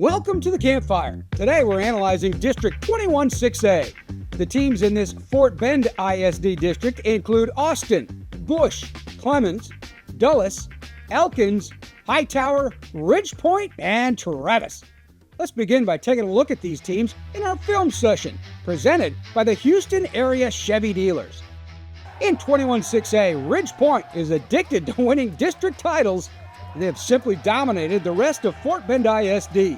Welcome to the Campfire. Today we're analyzing District 21-6A. The teams in this Fort Bend ISD district include Austin, Bush, Clemens, Dulles, Elkins, Hightower, Ridgepoint, and Travis. Let's begin by taking a look at these teams in our film session, presented by the Houston area Chevy dealers. In 21-6A, Ridgepoint is addicted to winning district titles. They have simply dominated the rest of Fort Bend ISD.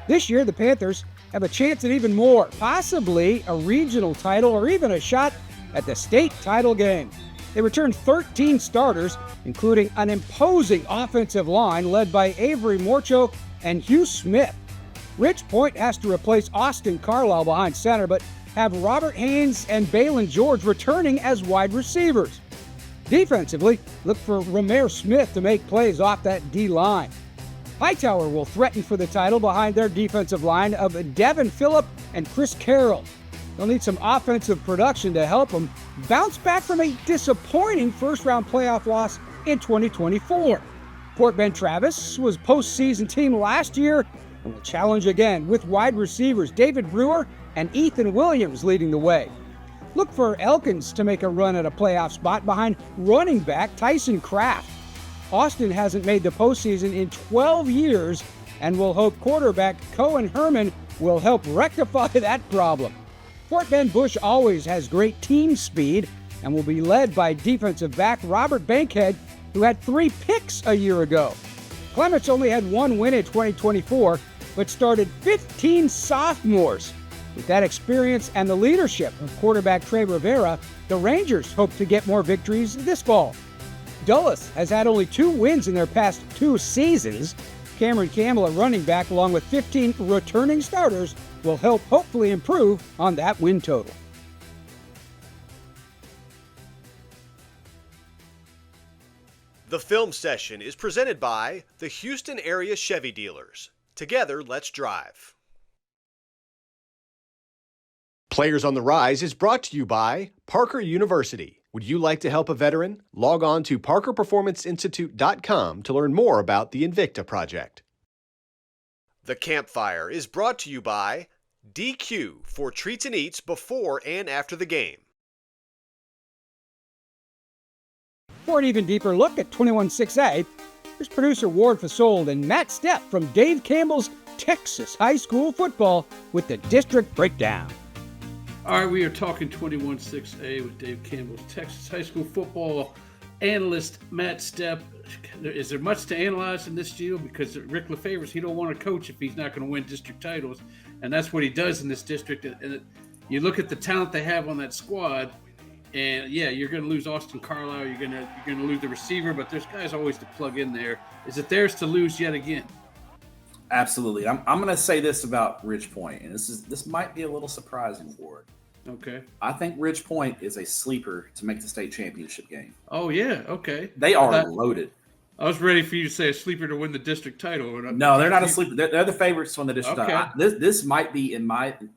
This year, the Panthers have a chance at even more, possibly a regional title or even a shot at the state title game. They returned 13 starters, including an imposing offensive line led by Avery Morchoke and Hugh Smith. Ridgepoint has to replace Austin Carlisle behind center, but have Robert Haynes and Balin George returning as wide receivers. Defensively, look for Romare Smith to make plays off that D-line. Hightower will threaten for the title behind their defensive line of Devin Phillip and Chris Carroll. They'll need some offensive production to help them bounce back from a disappointing first-round playoff loss in 2024. Fort Bend Travis was postseason team last year and will challenge again with wide receivers David Brewer and Ethan Williams leading the way. Look for Elkins to make a run at a playoff spot behind running back Tyson Kraft. Austin hasn't made the postseason in 12 years, and we'll hope quarterback Cohen Herman will help rectify that problem. Fort Bend Bush always has great team speed and will be led by defensive back Robert Bankhead, who had 3 picks a year ago. Clements only had 1 win in 2024, but started 15 sophomores. With that experience and the leadership of quarterback Trey Rivera, the Rangers hope to get more victories this fall. Dulles has had only 2 wins in their past 2 seasons. Cameron Campbell, a running back, along with 15 returning starters, will help hopefully improve on that win total. The film session is presented by the Houston area Chevy dealers. Together, let's drive. Players on the Rise is brought to you by Parker University. Would you like to help a veteran? Log on to parkerperformanceinstitute.com to learn more about the Invicta Project. The Campfire is brought to you by DQ for treats and eats before and after the game. For an even deeper look at 21-6A, here's producer Ward Fasold and Matt Stepp from Dave Campbell's Texas High School Football with the District Breakdown. All right, we are talking 21-6A with Dave Campbell, Texas High School Football analyst Matt Stepp. Is there much to analyze in this deal? Because Rick Lefebvre's, he don't want to coach if he's not going to win district titles, and that's what he does in this district. And you look at the talent they have on that squad, and yeah, you're going to lose Austin Carlisle, you're going to lose the receiver, but there's guys always to plug in there. Is it theirs to lose yet again? Absolutely. I'm going to say this about Ridgepoint, and this might be a little surprising for it. Okay. I think Ridgepoint is a sleeper to make the state championship game. Oh, yeah. Okay. They are loaded. I was ready for you to say a sleeper to win the district title. No, they're not a sleeper. They're the favorites to win the district Okay. title. This might be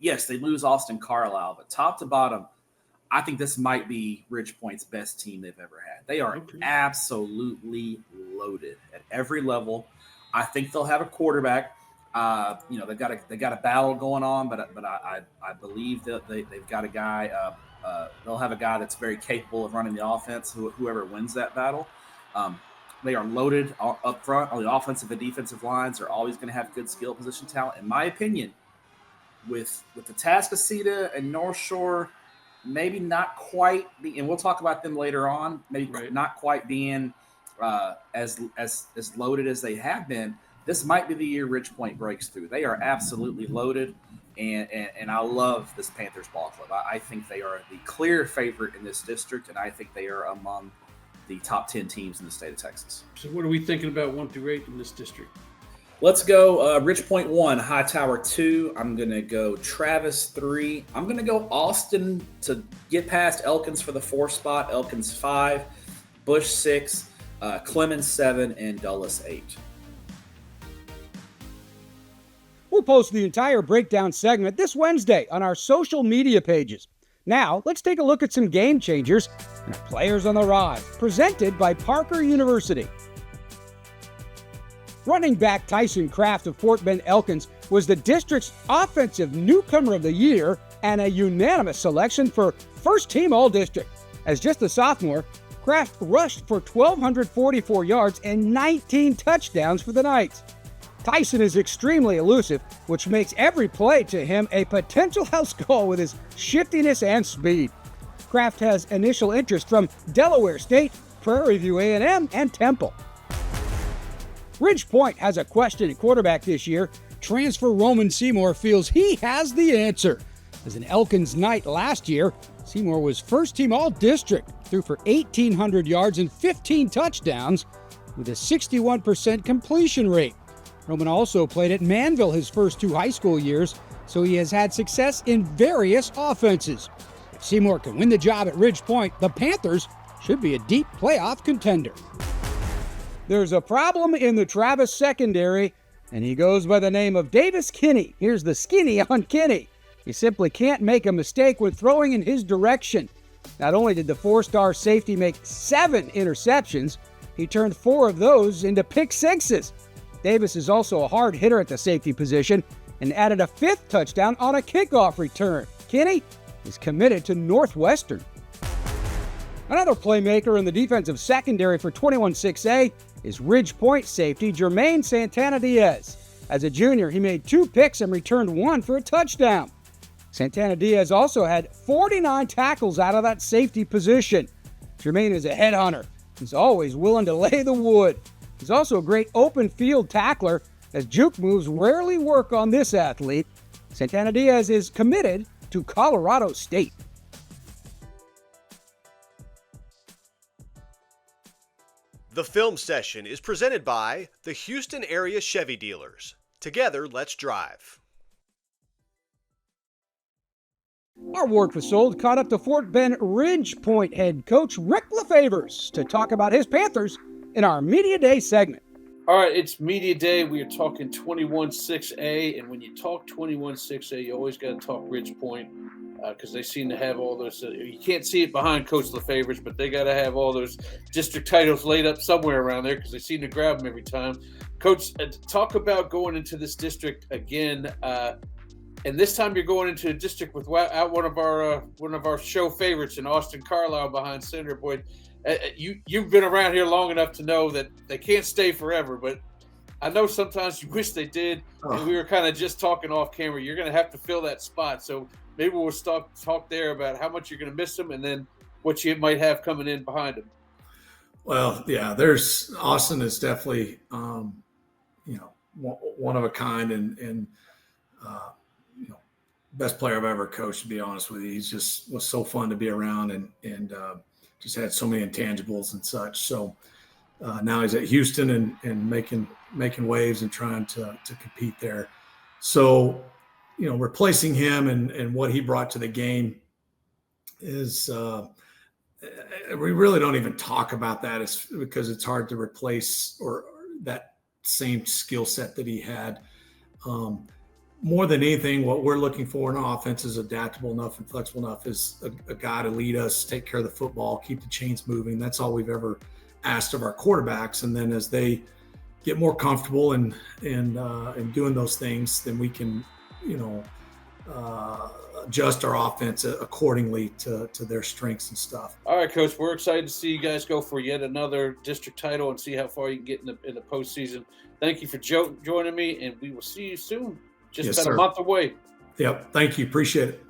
yes, they lose Austin Carlisle, but top to bottom, I think this might be Ridgepoint's best team they've ever had. They are absolutely loaded at every level. I think they'll have a quarterback. They've got a battle going on, but I believe that they've got a guy. They'll have a guy that's very capable of running the offense. Whoever wins that battle, they are loaded up front on the offensive and defensive lines. Are always going to have good skill position talent, in my opinion. With the Tascasita and North Shore, maybe not quite and we'll talk about them later on. Maybe not quite being as loaded as they have been. This might be the year Ridgepoint breaks through. They are absolutely loaded, and I love this Panthers ball club. I think they are the clear favorite in this district, and I think they are among the top 10 teams in the state of Texas. So what are we thinking about 1 through 8 in this district? Let's go Ridgepoint 1, Hightower 2. I'm going to go Travis 3. I'm going to go Austin to get past Elkins for the 4th spot. Elkins 5, Bush 6, Clemens 7, and Dulles 8. We'll post the entire breakdown segment this Wednesday on our social media pages. Now, let's take a look at some game changers and players on the rise, presented by Parker University. Running back Tyson Kraft of Fort Bend Elkins was the district's Offensive Newcomer of the Year and a unanimous selection for First Team All-District. As just a sophomore, Kraft rushed for 1,244 yards and 19 touchdowns for the Knights. Tyson is extremely elusive, which makes every play to him a potential house goal with his shiftiness and speed. Kraft has initial interest from Delaware State, Prairie View A&M, and Temple. Ridge Point has a questioning quarterback this year. Transfer Roman Seymour feels he has the answer. As an Elkins Knight last year, Seymour was first-team All-District, threw for 1,800 yards and 15 touchdowns with a 61% completion rate. Roman also played at Manville his first 2 high school years, so he has had success in various offenses. If Seymour can win the job at Ridge Point, the Panthers should be a deep playoff contender. There's a problem in the Travis secondary, and he goes by the name of Davis Kinney. Here's the skinny on Kinney. You simply can't make a mistake when throwing in his direction. Not only did the 4-star safety make 7 interceptions, he turned 4 of those into pick sixes. Davis is also a hard hitter at the safety position and added a 5th touchdown on a kickoff return. Kinney is committed to Northwestern. Another playmaker in the defensive secondary for 21-6A is Ridge Point safety Jermaine Santana Diaz. As a junior, he made 2 picks and returned 1 for a touchdown. Santana Diaz also had 49 tackles out of that safety position. Jermaine is a headhunter. He's always willing to lay the wood. He's also a great open field tackler, as juke moves rarely work on this athlete. Santana Diaz is committed to Colorado State. The film session is presented by the Houston area Chevy dealers. Together, let's drive. Our Ward Fasold caught up to Fort Bend Ridge Point head coach Rick LaFavors to talk about his Panthers in our Media Day segment. All right, it's Media Day. We are talking 21-6A, and when you talk 21-6A, you always got to talk Ridge Point because they seem to have all those. You can't see it behind Coach LaFavors, but they got to have all those district titles laid up somewhere around there because they seem to grab them every time. Coach, talk about going into this district again. And this time you're going into a district without one of our show favorites in Austin Carlisle behind center. Boy, you've been around here long enough to know that they can't stay forever. But I know sometimes you wish they did. And we were kind of just talking off camera. You're going to have to fill that spot. So maybe we'll talk there about how much you're going to miss them and then what you might have coming in behind them. Well, yeah, Austin is definitely one of a kind and best player I've ever coached, to be honest with you. He's just was so fun to be around and just had so many intangibles and such. So now he's at Houston and making waves and trying to compete there. So, replacing him and what he brought to the game is we really don't even talk about that because it's hard to replace or that same skill set that he had. More than anything, what we're looking for in our offense is adaptable enough and flexible enough is a guy to lead us, take care of the football, keep the chains moving. That's all we've ever asked of our quarterbacks. And then as they get more comfortable and doing those things, then we can, adjust our offense accordingly to their strengths and stuff. All right, Coach, we're excited to see you guys go for yet another district title and see how far you can get in the postseason. Thank you for joining me, and we will see you soon. Just about a month away. Yep. Thank you. Appreciate it.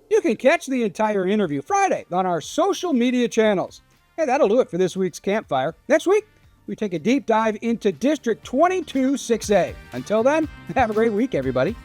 You can catch the entire interview Friday on our social media channels. Hey, that'll do it for this week's Campfire. Next week, we take a deep dive into District 22-6A. Until then, have a great week, everybody.